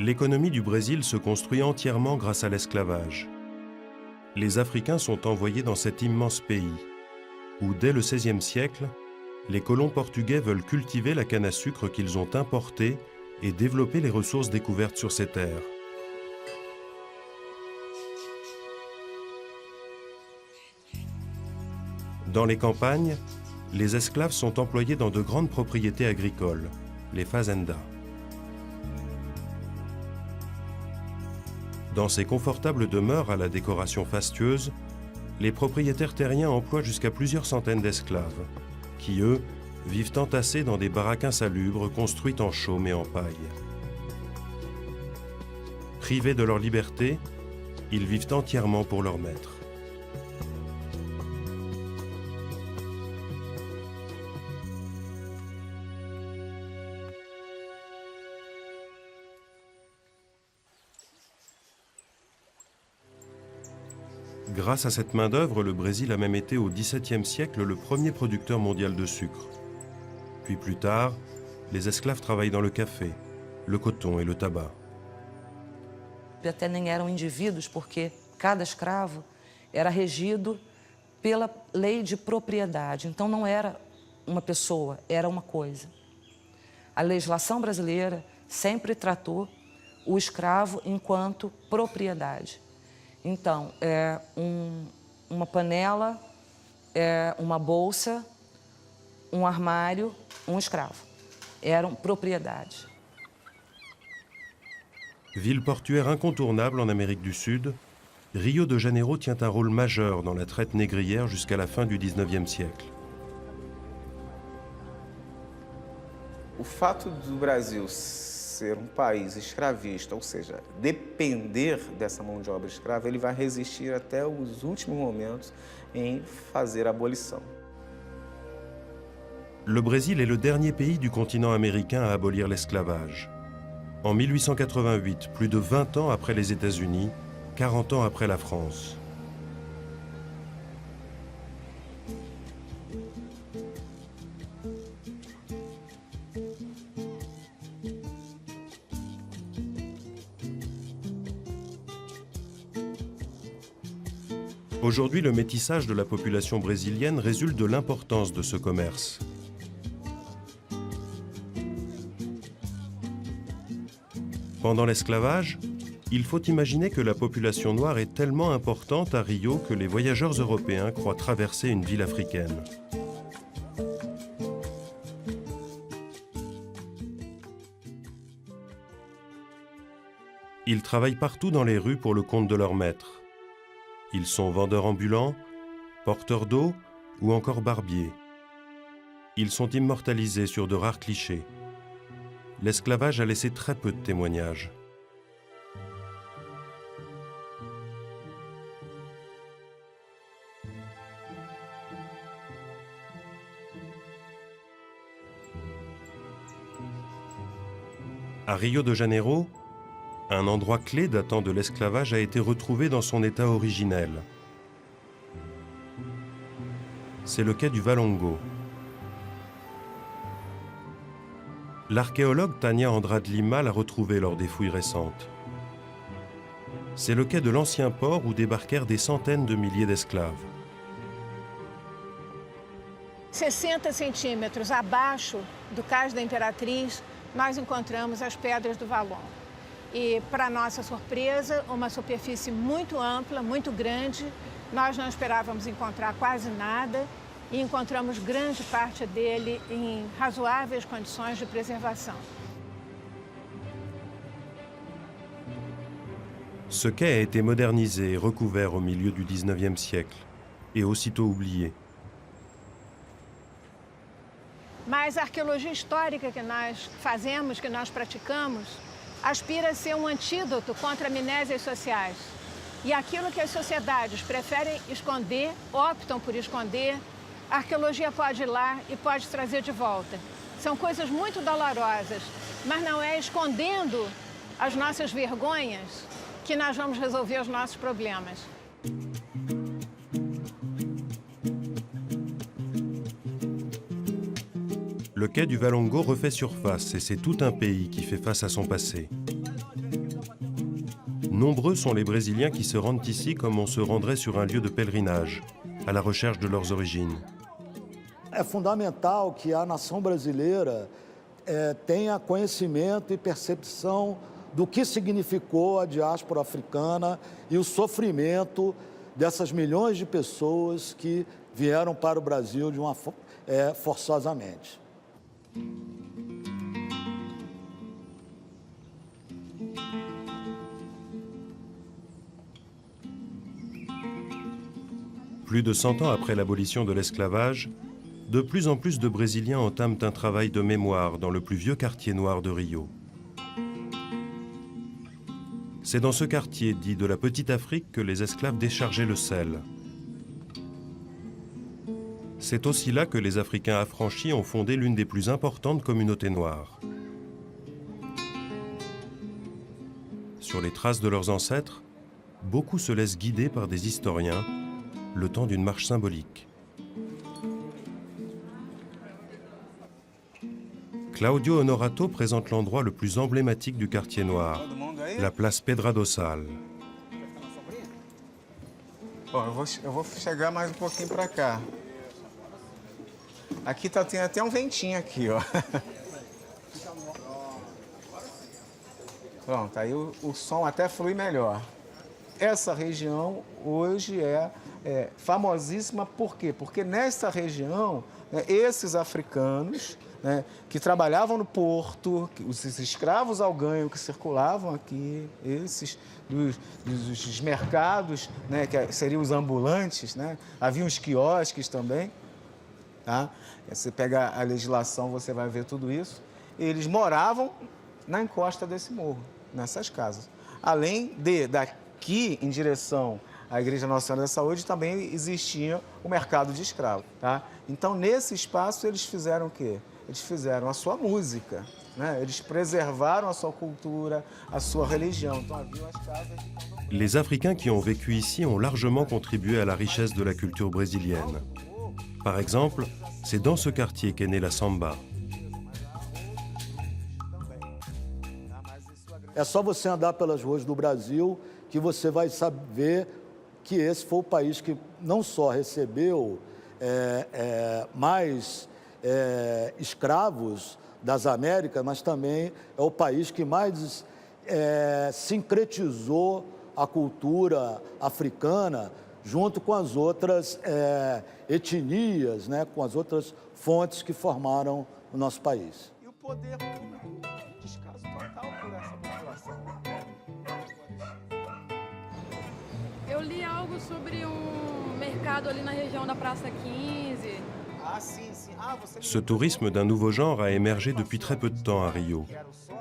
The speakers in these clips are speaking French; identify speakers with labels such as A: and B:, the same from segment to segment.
A: L'économie du Brésil se construit entièrement grâce à l'esclavage. Les Africains sont envoyés dans cet immense pays, où dès le XVIe siècle, les colons portugais veulent cultiver la canne à sucre qu'ils ont importée et développer les ressources découvertes sur ces terres. Dans les campagnes, les esclaves sont employés dans de grandes propriétés agricoles, les fazendas. Dans ces confortables demeures à la décoration fastueuse, les propriétaires terriens emploient jusqu'à plusieurs centaines d'esclaves, qui, eux, vivent entassés dans des baraques insalubres construites en chaume et en paille. Privés de leur liberté, ils vivent entièrement pour leur maître. Grâce à cette main-d'œuvre, le Brésil a même été au XVIIe siècle le premier producteur mondial de sucre. Puis plus tard, les esclaves travaillent dans le café, le coton et le tabac.
B: Até nem eram indivíduos, porque cada escravo era regido pela lei de propriedade. Então não era uma pessoa, era uma coisa. A legislação brasileira sempre tratou o escravo enquanto propriedade. Então, uma panela, uma bolsa, um armário, um escravo. Eram propriedades.
A: Ville portuaire incontournable en Amérique du Sud, Rio de Janeiro tient un rôle majeur dans la traite négrière jusqu'à la fin du XIXe siècle.
C: O fato do Brasil ser país escravista, ou seja, depender dessa mão de obra escrava, ele vai resistir até os últimos momentos em fazer a abolição.
A: Le Brésil est le dernier pays du continent américain à abolir l'esclavage. En 1888, plus de 20 ans après les États-Unis, 40 ans après la France. Aujourd'hui, le métissage de la population brésilienne résulte de l'importance de ce commerce. Pendant l'esclavage, il faut imaginer que la population noire est tellement importante à Rio que les voyageurs européens croient traverser une ville africaine. Ils travaillent partout dans les rues pour le compte de leur maître. Ils sont vendeurs ambulants, porteurs d'eau ou encore barbiers. Ils sont immortalisés sur de rares clichés. L'esclavage a laissé très peu de témoignages. À Rio de Janeiro, un endroit clé datant de l'esclavage a été retrouvé dans son état originel. C'est le quai du Valongo. L'archéologue Tania Andrade Lima l'a retrouvé lors des fouilles récentes. C'est le quai de l'ancien port où débarquèrent des centaines de milliers d'esclaves.
D: 60 centímetros abaixo do cais da Imperatriz, nós encontramos as pedras do Valongo. E, para nossa surpresa, uma superfície muito ampla, muito grande. Nós não esperávamos encontrar quase nada e encontramos grande parte dele em razoáveis condições de preservação.
A: Ce quai a été modernisé et recouvert au milieu du XIXe siècle, et aussitôt oublié.
D: Mas a arqueologia histórica que nós fazemos, que nós praticamos, aspira a ser um antídoto contra amnésias sociais. E aquilo que as sociedades preferem esconder, optam por esconder, a arqueologia pode ir lá e pode trazer de volta. São coisas muito dolorosas, mas não é escondendo as nossas vergonhas que nós vamos resolver os nossos problemas.
A: Le quai du Valongo refait surface et c'est tout un pays qui fait face à son passé. Nombreux sont les Brésiliens qui se rendent ici comme on se rendrait sur un lieu de pèlerinage, à la recherche de leurs origines.
E: É fundamental que a nação brasileira tenha conhecimento e percepção do que significou a diáspora africana e o sofrimento dessas milhões de pessoas que vieram para o Brasil forçosamente.
A: Plus de 100 ans après l'abolition de l'esclavage, de plus en plus de Brésiliens entament un travail de mémoire dans le plus vieux quartier noir de Rio. C'est dans ce quartier dit de la Petite Afrique que les esclaves déchargeaient le sel. C'est aussi là que les Africains affranchis ont fondé l'une des plus importantes communautés noires. Sur les traces de leurs ancêtres, beaucoup se laissent guider par des historiens, le temps d'une marche symbolique. Claudio Honorato présente l'endroit le plus emblématique du quartier noir, la place Pedra do Sal.
C: Bom, eu vou chegar mais pouquinho para cá. Aqui tem até ventinho aqui, ó. Pronto, aí o som até flui melhor. Essa região hoje é famosíssima, por quê? Porque nessa região, esses africanos, que trabalhavam no porto, os escravos ao ganho que circulavam aqui, esses dos mercados, que seriam os ambulantes, havia os quiosques também, tá? Você pega a legislação, você vai ver tudo isso. Eles moravam na encosta desse morro, nessas casas. Além daqui em direção à Igreja Nossa Senhora da Saúde, também existia o mercado de escravos, tá? Então, nesse espaço, eles fizeram o quê? Eles fizeram a sua música, Eles preservaram a sua cultura, a sua religião. Então, havia as casas de...
A: Les Africains qui ont vécu ici ont largement contribué à la richesse de la culture brésilienne. Par exemple, c'est dans ce quartier qu'est née la samba.
E: É só você andar pelas ruas do Brasil que você vai saber que esse foi o país que não só recebeu mais escravos das Américas, mas também é o país que mais sincretizou a cultura africana junto com as outras etnias, com as outras fontes que formaram o nosso país.
C: E o poder descaso total por essa população.
F: Eu li algo sobre mercado ali na região da Praça 15.
A: Ce tourisme d'un nouveau genre a émergé depuis très peu de temps à Rio,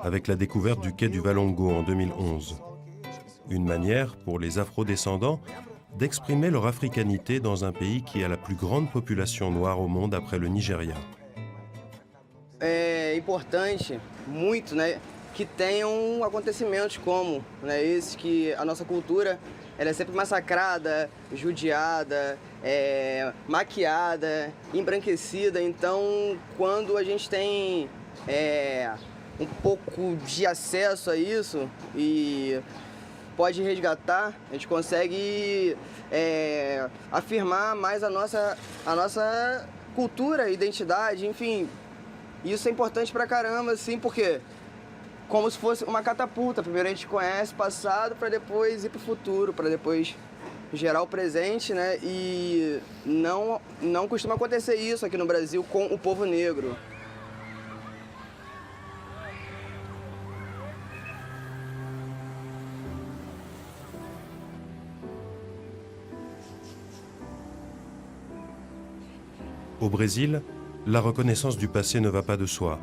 A: avec la découverte du quai du Valongo en 2011. Une manière pour les afrodescendants d'exprimer leur africanité dans un pays qui a la plus grande population noire au monde après le Nigeria.
G: É importante, muito, que tenham acontecimentos como esse, que a nossa cultura ela é sempre massacrada, judiada, maquiada, embranquecida. Então, quando a gente tem um pouco de acesso a isso e pode resgatar, a gente consegue afirmar mais a nossa cultura, identidade, enfim. Isso é importante pra caramba, assim, porque como se fosse uma catapulta. Primeiro a gente conhece o passado para depois ir para o futuro, para depois gerar o presente, E não costuma acontecer isso aqui no Brasil com o povo negro.
A: Au Brésil, la reconnaissance du passé ne va pas de soi.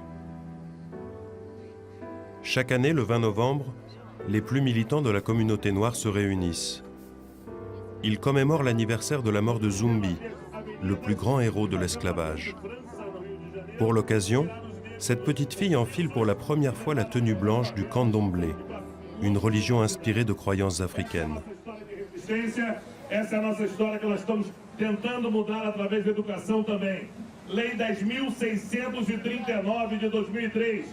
A: Chaque année, le 20 novembre, les plus militants de la communauté noire se réunissent. Ils commémorent l'anniversaire de la mort de Zumbi, le plus grand héros de l'esclavage. Pour l'occasion, cette petite fille enfile pour la première fois la tenue blanche du candomblé, une religion inspirée de croyances africaines.
H: Essa é a nossa história que nós estamos tentando mudar através da educação também. Lei 10.639 de 2003.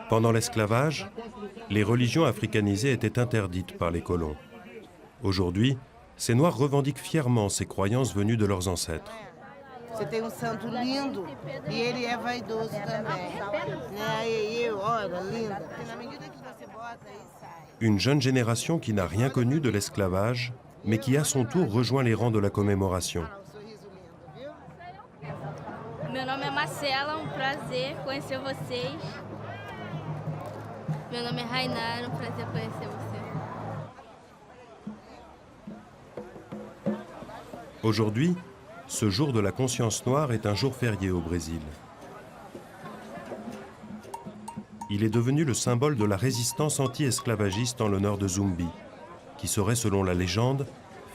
A: Pendant l'esclavage, les religions africanisées étaient interdites par les colons. Aujourd'hui, ces Noirs revendiquent fièrement ces croyances venues de leurs ancêtres.
I: Você tem santo lindo e ele é vaidoso também. Aí eu, olha, linda. Na medida que você bota aí sai.
A: Une jeune génération qui n'a rien connu de l'esclavage, mais qui à son tour rejoint les rangs de la commémoration.
J: Meu nome é Marcela, prazer conhecer vocês. Meu nome é Rainara, prazer conhecer você.
A: Aujourd'hui, ce jour de la conscience noire est un jour férié au Brésil. Il est devenu le symbole de la résistance anti-esclavagiste en l'honneur de Zumbi, qui serait, selon la légende,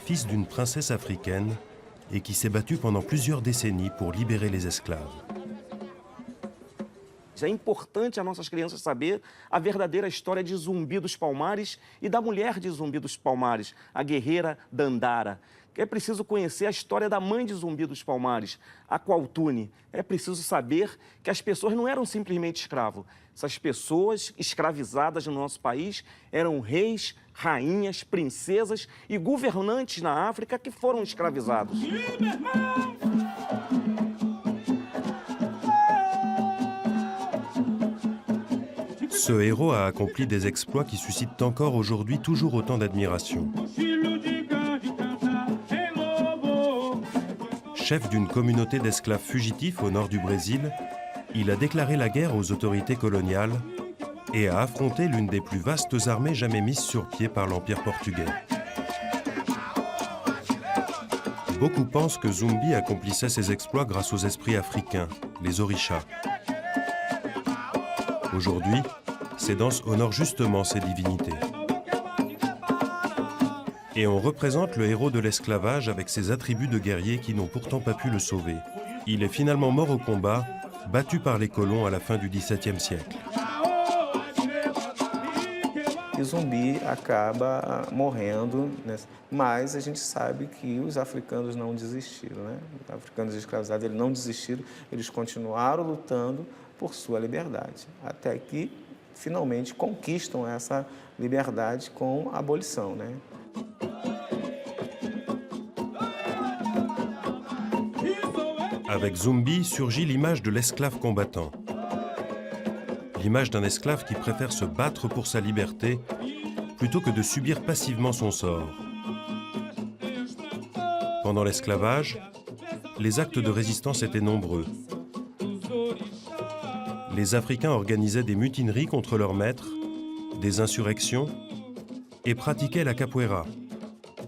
A: fils d'une princesse africaine et qui s'est battu pendant plusieurs décennies pour libérer les esclaves.
K: É importante as nossas crianças saber a verdadeira história de Zumbi dos Palmares e da mulher de Zumbi dos Palmares, a guerreira Dandara. É preciso conhecer a história da mãe de Zumbi dos Palmares, a Qualtune. É preciso saber que as pessoas não eram simplesmente escravos. Essas pessoas escravizadas no nosso país eram reis, rainhas, princesas e governantes na África que foram escravizados.
A: Ce héros a accompli des exploits qui suscitent encore aujourd'hui toujours autant d'admiration. Chef d'une communauté d'esclaves fugitifs au nord du Brésil, il a déclaré la guerre aux autorités coloniales et a affronté l'une des plus vastes armées jamais mises sur pied par l'Empire portugais. Beaucoup pensent que Zumbi accomplissait ses exploits grâce aux esprits africains, les orishas. Aujourd'hui, ces danses honorent justement ces divinités. Et on représente le héros de l'esclavage avec ses attributs de guerrier qui n'ont pourtant pas pu le sauver. Il est finalement mort au combat, battu par les colons à la fin du XVIIe siècle.
C: E Zumbi acaba morrendo, né? Mas a gente sabe que os africanos não desistiram, né? Os africanos escravizados eles não desistiram, eles continuaram lutando por sua liberdade, até que finalmente conquistam essa liberdade com a abolição, né?
A: Avec Zumbi surgit l'image de l'esclave combattant. L'image d'un esclave qui préfère se battre pour sa liberté plutôt que de subir passivement son sort. Pendant l'esclavage, les actes de résistance étaient nombreux. Les Africains organisaient des mutineries contre leurs maîtres, des insurrections et pratiquaient la capoeira,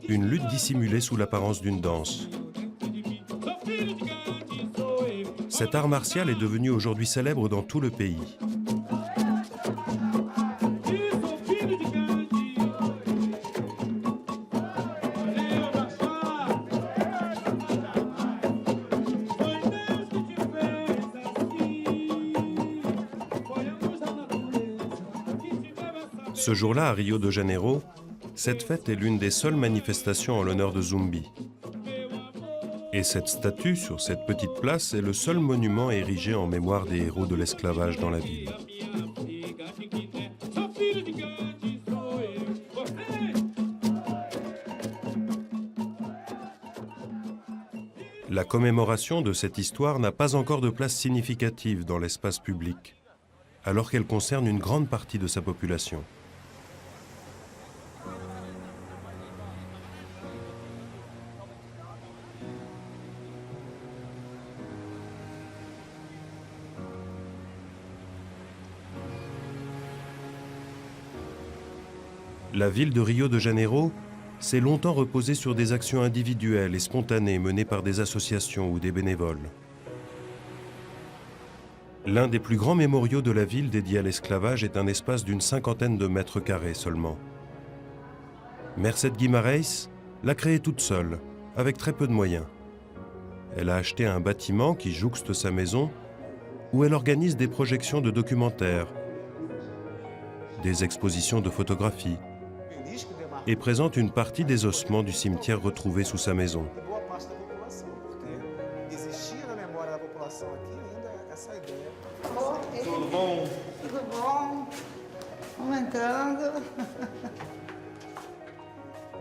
A: une lutte dissimulée sous l'apparence d'une danse. Cet art martial est devenu aujourd'hui célèbre dans tout le pays. Ce jour-là, à Rio de Janeiro, cette fête est l'une des seules manifestations en l'honneur de Zumbi. Et cette statue sur cette petite place est le seul monument érigé en mémoire des héros de l'esclavage dans la ville. La commémoration de cette histoire n'a pas encore de place significative dans l'espace public, alors qu'elle concerne une grande partie de sa population. La ville de Rio de Janeiro s'est longtemps reposée sur des actions individuelles et spontanées menées par des associations ou des bénévoles. L'un des plus grands mémoriaux de la ville dédié à l'esclavage est un espace d'une 50aine de mètres carrés seulement. Merced Guimarães l'a créé toute seule, avec très peu de moyens. Elle a acheté un bâtiment qui jouxte sa maison, où elle organise des projections de documentaires, des expositions de photographies, et présente une partie des ossements du cimetière retrouvés sous sa maison.
C: Tudo bom?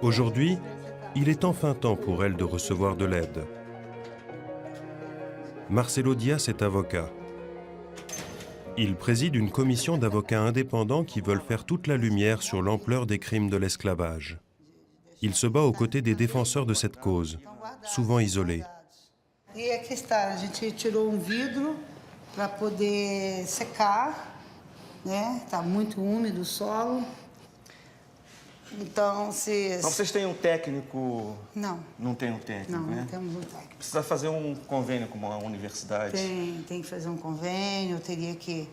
A: Aujourd'hui, il est enfin temps pour elle de recevoir de l'aide. Marcelo Dias est avocat. Il préside une commission d'avocats indépendants qui veulent faire toute la lumière sur l'ampleur des crimes de l'esclavage. Il se bat aux côtés des défenseurs de cette cause, souvent isolés.
I: E aqui está, a gente tirou vidro para poder secar, né? Está muito úmido o solo. Então,
K: Então vocês têm um técnico?
I: Não.
K: Não tem um técnico,
I: Não,
K: né?
I: não temos um técnico.
K: Precisa fazer um convênio com uma universidade?
I: Tem que fazer um convênio, teria que,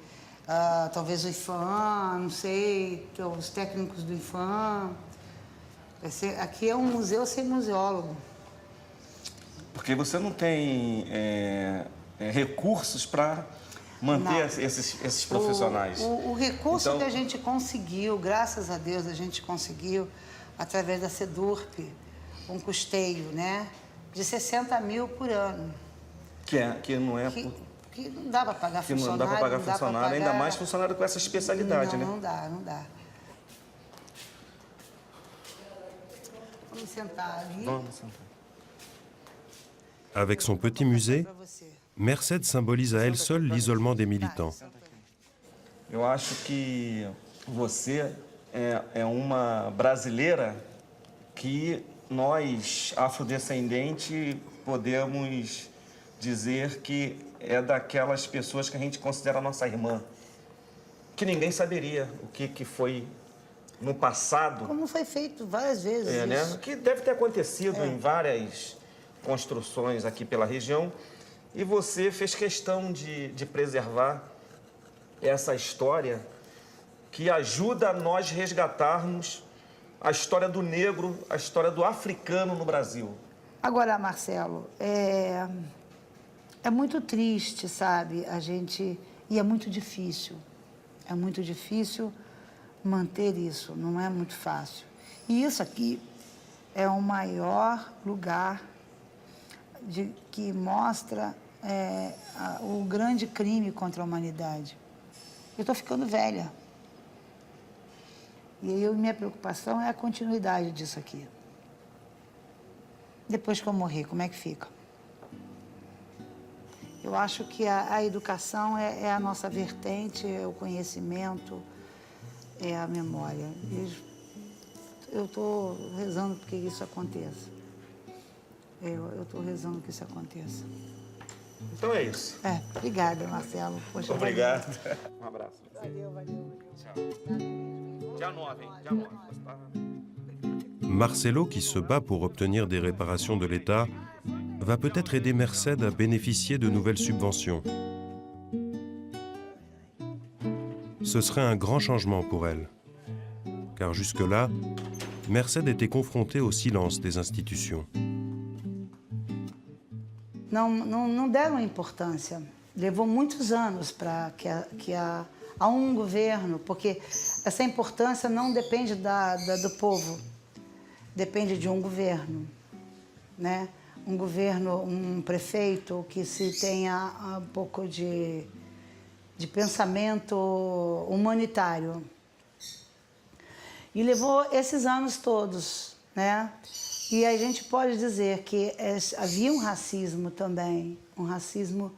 I: talvez o IFAM, não sei, os técnicos do IFAM. Aqui é um museu sem museólogo.
K: Porque você não tem recursos para manter esses profissionais.
I: O recurso que a gente conseguiu, graças a Deus, a gente conseguiu, através da SEDURP, um custeio, né, de 60 mil por ano.
K: Que não é...
I: Que não dá para pagar funcionário.
K: Que não dá para pagar funcionário, ainda mais funcionário com essa especialidade, né?
I: Não dá. Vamos sentar ali.
K: Vamos sentar.
A: Avec son petit musée, Merced symbolise à elle seule l'isolement des militants.
K: Eu acho que você é uma brasileira que nós, afrodescendentes, podemos dizer que é daquelas pessoas que a gente considera nossa irmã. Que ninguém saberia o que foi no passado.
I: Como foi feito várias vezes isso.
K: Né? Que deve ter acontecido em várias construções aqui pela região. E você fez questão de preservar essa história que ajuda a nós resgatarmos a história do negro, a história do africano no Brasil.
I: Agora, Marcelo, é muito triste, sabe? E é muito difícil. É muito difícil manter isso, não é muito fácil. E isso aqui é o maior lugar que mostra o grande crime contra a humanidade. Eu estou ficando velha. E minha preocupação é a continuidade disso aqui. Depois que eu morrer, como é que fica? Eu acho que a educação é a nossa vertente, é o conhecimento, é a memória. Eu estou rezando para que isso aconteça. Eu estou rezando que isso aconteça.
K: Então é isso.
I: Obrigada, Marcelo. Poxa,
K: obrigado. Um abraço.
I: Valeu.
K: Tchau. Dia 9, hein? Dia 9.
A: Marcelo, qui se bat pour obtenir des réparations de l'État, va peut-être aider Merced à bénéficier de nouvelles subventions. Ce serait un grand changement pour elle, car jusque-là, Merced était confrontée au silence des institutions.
I: Não deram importância. Levou muitos anos para que a um governo, porque essa importância não depende do povo, depende de um governo, né? Um governo, um prefeito que se tenha um pouco de pensamento humanitário. E levou esses anos todos, né? E a gente pode dizer que havia um racismo também, um racismo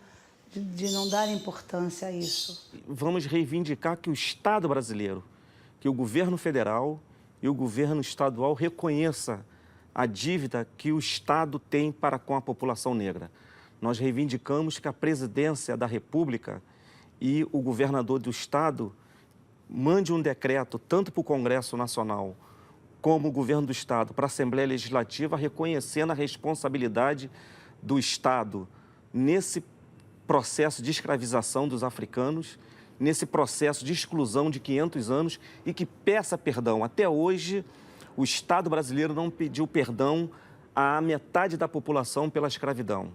I: de não dar importância a isso.
K: Vamos reivindicar que o Estado brasileiro, que o governo federal e o governo estadual reconheça a dívida que o Estado tem para com a população negra. Nós reivindicamos que a presidência da República e o governador do Estado mande um decreto, tanto para o Congresso Nacional como o governo do Estado, para a Assembleia Legislativa, reconhecendo a responsabilidade do Estado nesse processo de escravização dos africanos, nesse processo de exclusão de 500 anos e que peça perdão. Até hoje, o Estado brasileiro não pediu perdão à metade da população pela escravidão.